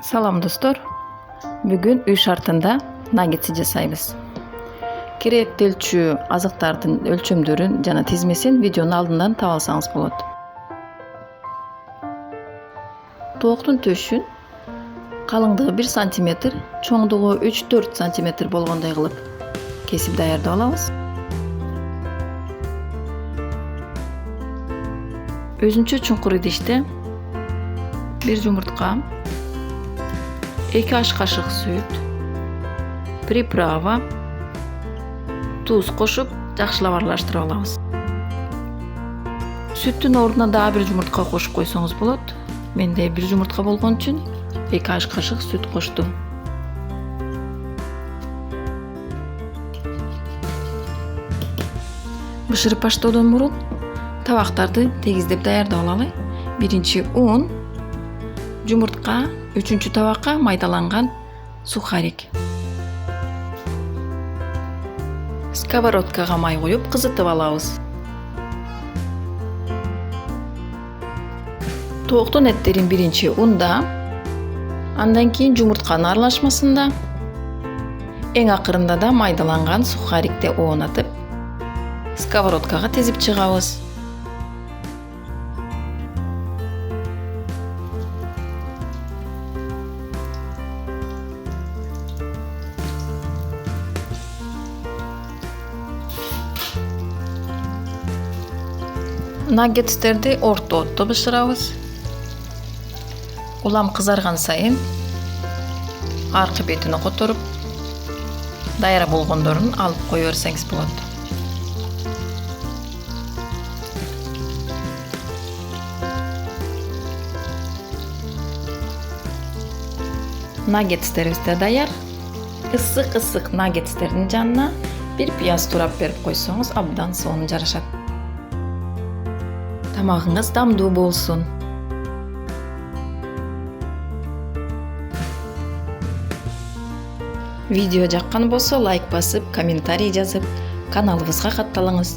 Салам достор. Бүгүн үй шартында наггетс жасайбыз. Керектелчү азыктардын өлчөмдөрүн жана тизмесин видеонун алдынан таап алсаңыз болот. Тооктун төшүн калыңдыгы 1 см, чоңдугу 3-4 см болгондой кылып кесип даярдап алабыз. Өзүнчө чуңкур идиште 1 жумуртка, 2 аш кашык сүт, приправа, туз кошуп, жакшылап аралаштырып алабыз. Сүттүн ордуна дагы 1 жумуртка кошуп койсоңуз болот. Менде 1 жумуртка болгон үчүн 2 аш кашык сүт коштум. Бышырып баштоодон мурун табактарды тегиздеп даярдап алалы. Биринчи un, жумуртка, үчүнчү табакка майдаланган сухарик. Сковородкага май коюп кызытып алабыз. Тооктун эттерин биринчи унда, андан кийин жумуртканын аралашмасында, эң акырында да майдаланган сухарикти оонатып, сковородкага тезип чыгабыз. Наггетстерди орто отто бышырабыз. Улам кызарган сайын аркы бетине которуп, даяр болгондорун алып кое берсеңиз болот. Наггетстерибиз да даяр. Ысык наггетстердин жанына 1 пияз турап берип койсоңуз абдан сонун жарашат. Тамагыңыз дамдуу болсун. Видео жаккан болсо лайк басып, комментарий жазып, каналыбызга катталыңыз.